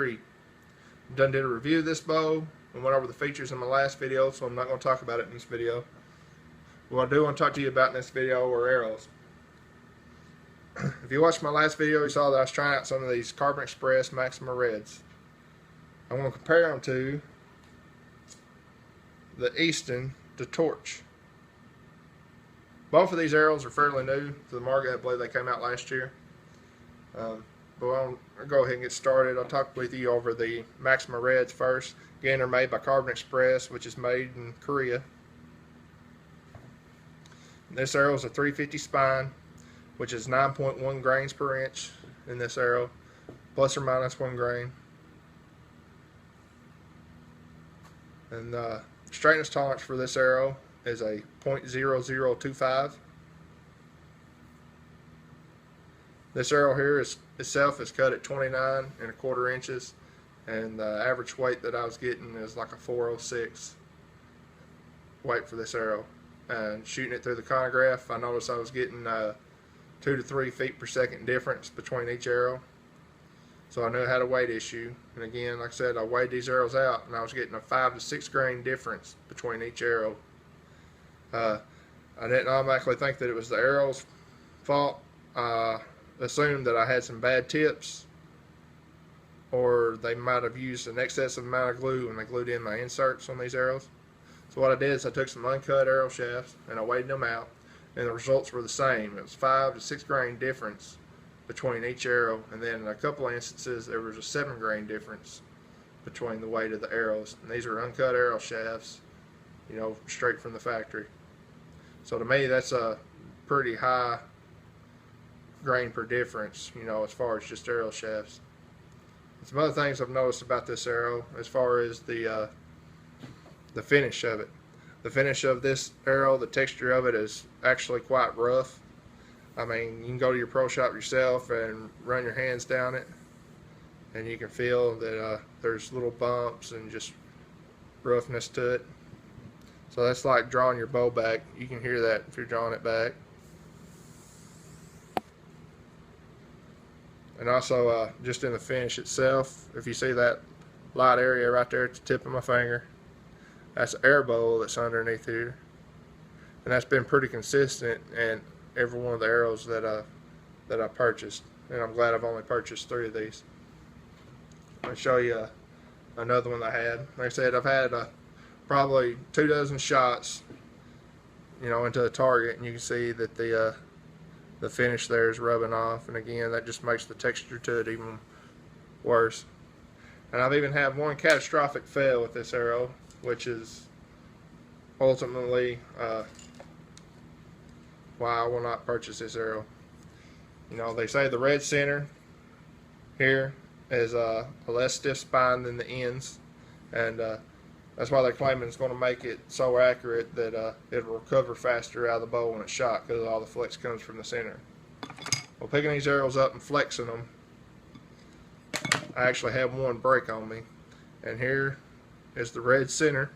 G3. Done did a review of this bow and went over the features in my last video, so I'm not going to talk about it in this video. What I do want to talk to you about in this video are arrows. If you watched my last video, you saw that I was trying out some of these Carbon Express Maxima Reds. I want to compare them to the Easton Da Torch. Both of these arrows are fairly new to the market. I believe they came out last year. But I'll go ahead and get started. I'll talk with you over the Maxima Reds first. Again, they're made by Carbon Express, which is made in Korea. This arrow is a 350 spine, which is 9.1 grains per inch in this arrow, plus or minus 1 grain. And straightness tolerance for this arrow is a .0025. This arrow here itself is cut at 29¼ inches, and the average weight that I was getting is like a 406 weight for this arrow. And shooting it through the chronograph, I noticed I was getting 2 to 3 feet per second difference between each arrow. So I knew I had a weight issue. And again, like I said, I weighed these arrows out, and I was getting a 5 to 6 grain difference between each arrow. I didn't automatically think that it was the arrow's fault. Assumed that I had some bad tips, or they might have used an excessive amount of glue when they glued in my inserts on these arrows. So what I did is I took some uncut arrow shafts and I weighed them out, and the results were the same. It was 5 to 6 grain difference between each arrow, and then in a couple of instances there was a 7 grain difference between the weight of the arrows. And these are uncut arrow shafts, you know, straight from the factory. So to me, that's a pretty high grain per difference, you know, as far as just arrow shafts. Some other things I've noticed about this arrow as far as the finish of it. The finish of this arrow, the texture of it is actually quite rough. I mean, you can go to your pro shop yourself and run your hands down it, and you can feel that there's little bumps and just roughness to it. So that's like drawing your bow back. You can hear that if you're drawing it back. And also just in the finish itself, if you see that light area right there at the tip of my finger, that's an air bowl that's underneath here. And that's been pretty consistent in every one of the arrows that I purchased. And I'm glad I've only purchased 3 of these. I'll show you another one I had. Like I said, I've had probably 2 dozen shots, you know, into the target, and you can see that the finish there is rubbing off, and again, that just makes the texture to it even worse. And I've even had one catastrophic fail with this arrow, which is ultimately why I will not purchase this arrow. You know, they say the red center here is a less stiff spine than the ends, and that's why they're claiming it's going to make it so accurate that it'll recover faster out of the bow when it's shot, because all the flex comes from the center. Well, picking these arrows up and flexing them, I actually had one break on me. And here is the red center,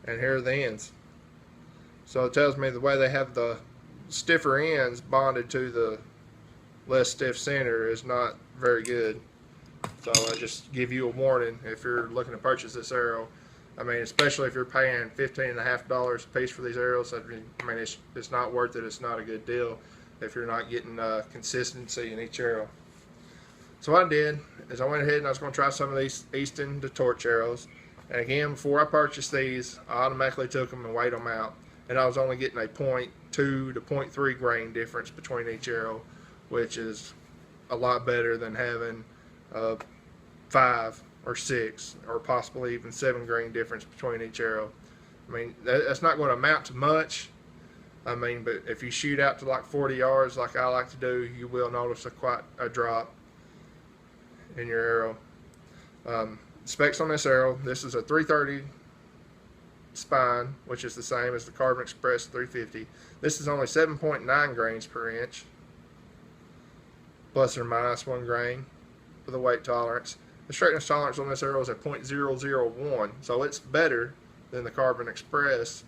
and here are the ends. So it tells me the way they have the stiffer ends bonded to the less stiff center is not very good. So I just give you a warning if you're looking to purchase this arrow. I mean, especially if you're paying $15.50 a piece for these arrows. I mean, it's not worth it. It's not a good deal if you're not getting consistency in each arrow. So what I did is I went ahead and I was going to try some of these Easton Da Torch arrows. And again, before I purchased these, I automatically took them and weighed them out. And I was only getting a 0.2 to 0.3 grain difference between each arrow, which is a lot better than having 5 or 6 or possibly even 7 grain difference between each arrow. I mean, that's not going to amount to much. I mean, but if you shoot out to like 40 yards like I like to do, you will notice quite a drop in your arrow. Specs on this arrow: this is a 330 spine, which is the same as the Carbon Express 350. This is only 7.9 grains per inch, plus or minus 1 grain for the weight tolerance. The straightness tolerance on this arrow is at .001, so it's better than the Carbon Express.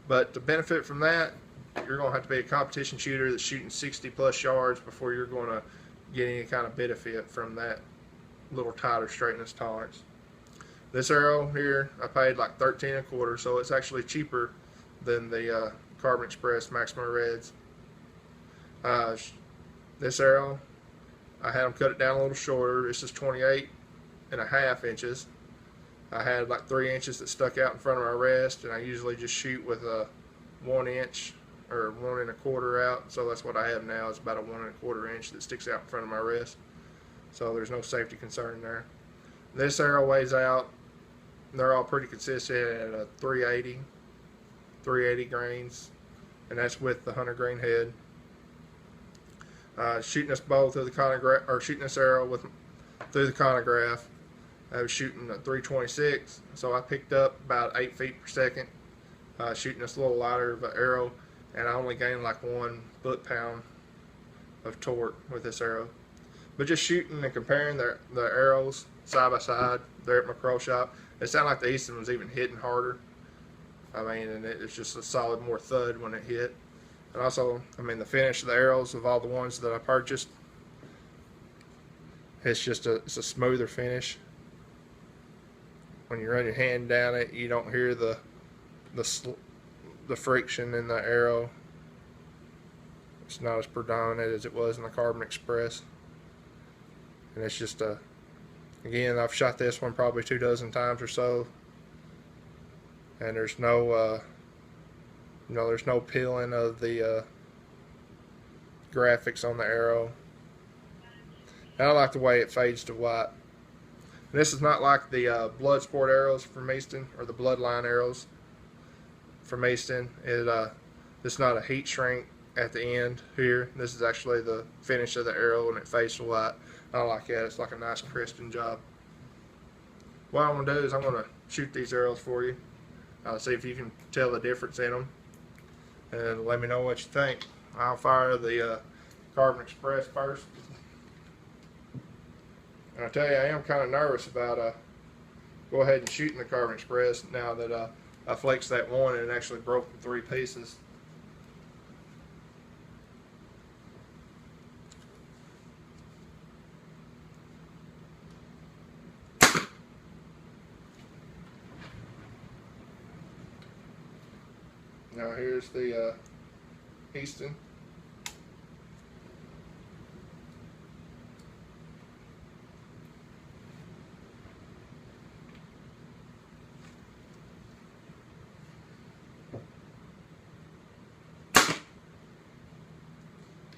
But to benefit from that, you're going to have to be a competition shooter that's shooting 60+ yards before you're going to get any kind of benefit from that little tighter straightness tolerance. This arrow here, I paid like $13.25, so it's actually cheaper than the Carbon Express Maxima Reds. This arrow, I had them cut it down a little shorter. This is 28.5 inches. I had like 3 inches that stuck out in front of my rest, and I usually just shoot with a 1 inch or 1 1/4 out. So that's what I have now. It's about a 1 1/4 inch that sticks out in front of my wrist. So there's no safety concern there. This arrow weighs out. They're all pretty consistent at a 380 grains, and that's with the 100 grain head. Shooting this bow through the chronograph, or shooting this arrow through the chronograph, I was shooting at 326, so I picked up about 8 feet per second. Shooting this little lighter of an arrow, and I only gained like 1 foot-pound of torque with this arrow. But just shooting and comparing the arrows side by side there at my pro shop, it sounded like the Easton was even hitting harder. I mean, and it's just a solid more thud when it hit. And also, I mean, the finish of the arrows of all the ones that I purchased, it's a smoother finish. When you run your hand down it, you don't hear the friction in the arrow. It's not as predominant as it was in the Carbon Express. And it's just again, I've shot this one probably 24 times or so, and there's no there's no peeling of the graphics on the arrow. And I like the way it fades to white. And this is not like the blood sport arrows from Easton, or the bloodline arrows from Easton. It's not a heat shrink at the end here. This is actually the finish of the arrow, and it fades to white. I like that. It's like a nice crisping job. What I'm going to do is I'm going to shoot these arrows for you. See if you can tell the difference in them, and let me know what you think. I'll fire the Carbon Express first. And I tell you, I am kind of nervous about go ahead and shooting the Carbon Express now that I flexed that one and it actually broke in 3 pieces. Now here's the Easton.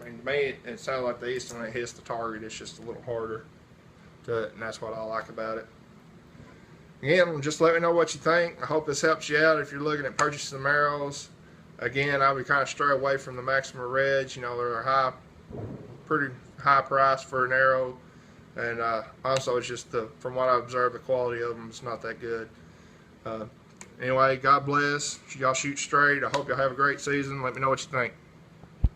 I mean, to me, it sounds like the Easton when it hits the target, it's just a little harder to it, and that's what I like about it. Again, just let me know what you think. I hope this helps you out if you're looking at purchasing some arrows. Again, I would kind of stray away from the Maxima Reds. You know, they're pretty high price for an arrow, and also it's just from what I observed, the quality of them is not that good. Anyway, God bless. Y'all shoot straight. I hope y'all have a great season. Let me know what you think.